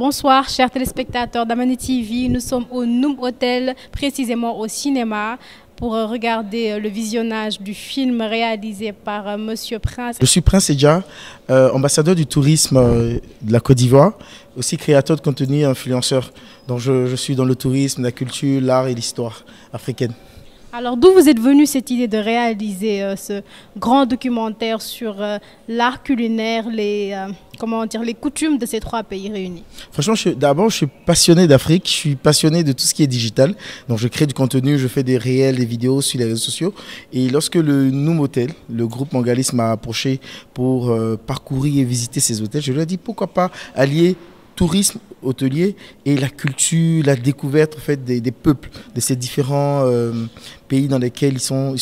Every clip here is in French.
Bonsoir, chers téléspectateurs d'Amani TV. Nous sommes au Noum Hotel, précisément au cinéma, pour regarder le visionnage du film réalisé par Monsieur Prince. Je suis Prince Edja, ambassadeur du tourisme de la Côte d'Ivoire, aussi créateur de contenu et influenceur. Donc je suis dans le tourisme, la culture, l'art et l'histoire africaine. Alors d'où vous êtes venu cette idée de réaliser ce grand documentaire sur l'art culinaire, les coutumes de ces trois pays réunis? Franchement, d'abord, je suis passionné d'Afrique, je suis passionné de tout ce qui est digital. Donc je crée du contenu, je fais des réels, des vidéos sur les réseaux sociaux. Et lorsque le Noum Hotel, le groupe Mangalis m'a approché pour parcourir et visiter ces hôtels, je lui ai dit pourquoi pas allier tourisme hôtelier et la culture, la découverte en fait, des peuples de ces différents pays dans lesquels ils sont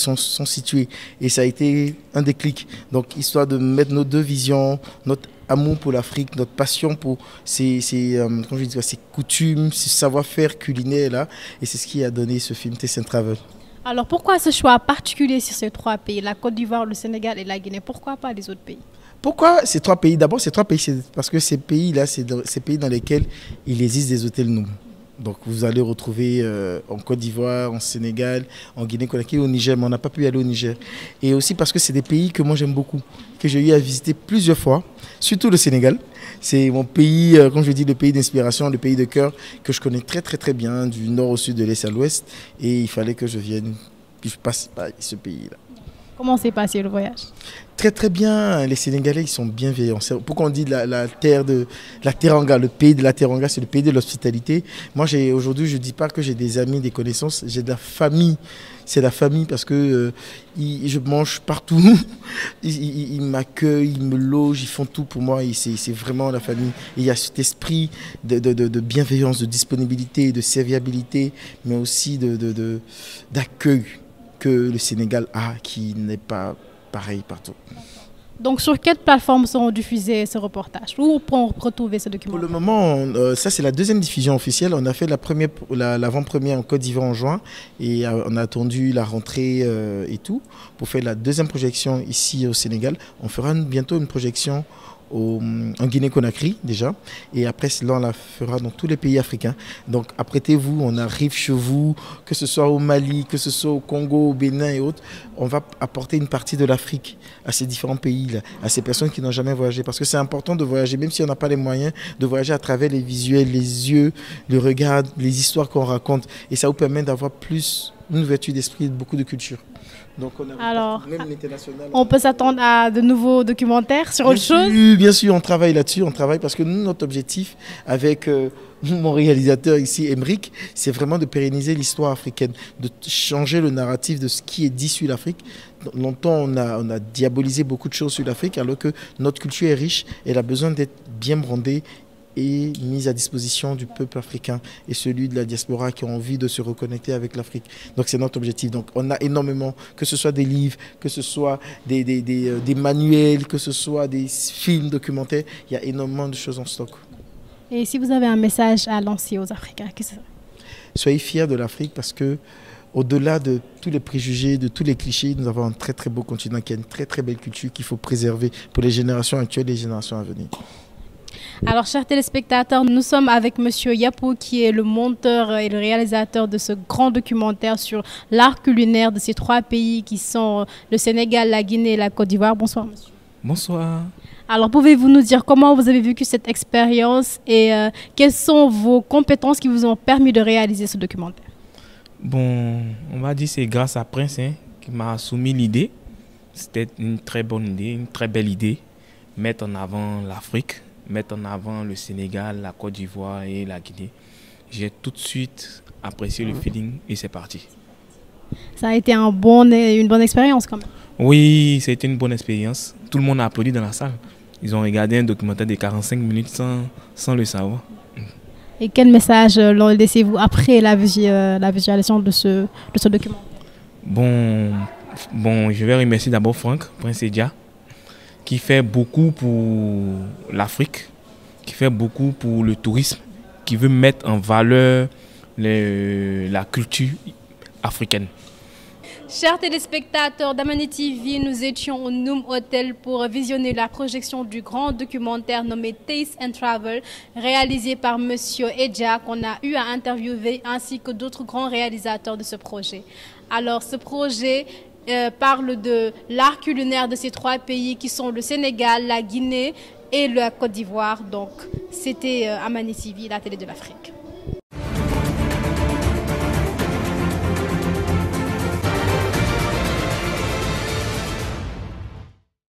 situés. Et ça a été un déclic. Donc, histoire de mettre nos deux visions, notre amour pour l'Afrique, notre passion pour ces coutumes, ces savoir-faire culinaires-là. Et c'est ce qui a donné ce film Taste & Travel. Alors, pourquoi ce choix particulier sur ces trois pays, la Côte d'Ivoire, le Sénégal et la Guinée? Pourquoi pas les autres pays? Pourquoi ces trois pays? D'abord, ces trois pays, c'est parce que ces pays-là, c'est ces pays dans lesquels il existe des hôtels Noum. Donc, vous allez retrouver en Côte d'Ivoire, en Sénégal, en Guinée-Conakry, au Niger, mais on n'a pas pu y aller au Niger. Et aussi parce que c'est des pays que moi j'aime beaucoup, que j'ai eu à visiter plusieurs fois, surtout le Sénégal. C'est mon pays, comme je dis, le pays d'inspiration, le pays de cœur, que je connais très très très bien, du nord au sud, de l'est à l'ouest. Et il fallait que je vienne, que je passe par ce pays-là. Comment s'est passé le voyage? Très très bien, les Sénégalais ils sont bienveillants. Pourquoi on dit la terre de la Teranga, le pays de la Teranga, c'est le pays de l'hospitalité. Moi aujourd'hui je ne dis pas que j'ai des amis, des connaissances, j'ai de la famille. C'est la famille parce que je mange partout, ils m'accueillent, ils me logent, ils font tout pour moi et c'est vraiment la famille. Et il y a cet esprit de bienveillance, de disponibilité, de serviabilité, mais aussi d'accueil que le Sénégal a, qui n'est pas pareil partout. Donc sur quelle plateforme seront diffusés ce reportage? Où on peut retrouver ce document? Pour le moment, ça c'est la deuxième diffusion officielle. On a fait l'avant-première en Côte d'Ivoire en juin et on a attendu la rentrée et tout pour faire la deuxième projection ici au Sénégal. On fera bientôt une projection en Guinée-Conakry déjà, et après cela on la fera dans tous les pays africains. Donc apprêtez-vous, on arrive chez vous, que ce soit au Mali, que ce soit au Congo, au Bénin et autres, on va apporter une partie de l'Afrique à ces différents pays-là, à ces personnes qui n'ont jamais voyagé, parce que c'est important de voyager, même si on n'a pas les moyens, de voyager à travers les visuels, les yeux, le regard, les histoires qu'on raconte, et ça vous permet d'avoir plus une ouverture d'esprit, beaucoup de culture. Donc alors, on peut s'attendre à de nouveaux documentaires sur autre chose? Bien sûr, on travaille là-dessus, on travaille parce que nous, notre objectif avec mon réalisateur ici, Emric, c'est vraiment de pérenniser l'histoire africaine, de changer le narratif de ce qui est dit sur l'Afrique. Longtemps, on a diabolisé beaucoup de choses sur l'Afrique, alors que notre culture est riche, elle a besoin d'être bien brandée et mise à disposition du peuple africain et celui de la diaspora qui ont envie de se reconnecter avec l'Afrique. Donc c'est notre objectif. Donc on a énormément, que ce soit des livres, que ce soit des manuels, que ce soit des films documentaires, il y a énormément de choses en stock. Et si vous avez un message à lancer aux Africains, qu'est-ce que c'est? Soyez fiers de l'Afrique parce que au-delà de tous les préjugés, de tous les clichés, nous avons un très très beau continent qui a une très très belle culture qu'il faut préserver pour les générations actuelles et les générations à venir. Alors, chers téléspectateurs, nous sommes avec Monsieur Yapo, qui est le monteur et le réalisateur de ce grand documentaire sur l'art culinaire de ces trois pays qui sont le Sénégal, la Guinée et la Côte d'Ivoire. Bonsoir, monsieur. Bonsoir. Alors, pouvez-vous nous dire comment vous avez vécu cette expérience et quelles sont vos compétences qui vous ont permis de réaliser ce documentaire? Bon, on va dire que c'est grâce à Prince qui m'a soumis l'idée. C'était une très bonne idée, une très belle idée. Mettre en avant l'Afrique, mettre en avant le Sénégal, la Côte d'Ivoire et la Guinée. J'ai tout de suite apprécié le feeling et c'est parti. Ça a été une bonne expérience quand même. Oui, c'était une bonne expérience. Tout le monde a applaudi dans la salle. Ils ont regardé un documentaire de 45 minutes sans le savoir. Et quel message laissez-vous après la visualisation de ce documentaire? Bon, je vais remercier d'abord Franck, Prince Edja, qui fait beaucoup pour l'Afrique, qui fait beaucoup pour le tourisme, qui veut mettre en valeur la culture africaine. Chers téléspectateurs d'Amani TV, nous étions au Noom Hotel pour visionner la projection du grand documentaire nommé Taste and Travel, réalisé par Monsieur Edja, qu'on a eu à interviewer, ainsi que d'autres grands réalisateurs de ce projet. Alors, ce projet parle de l'art culinaire de ces trois pays qui sont le Sénégal, la Guinée et la Côte d'Ivoire. Donc, c'était Amani TV, la télé de l'Afrique.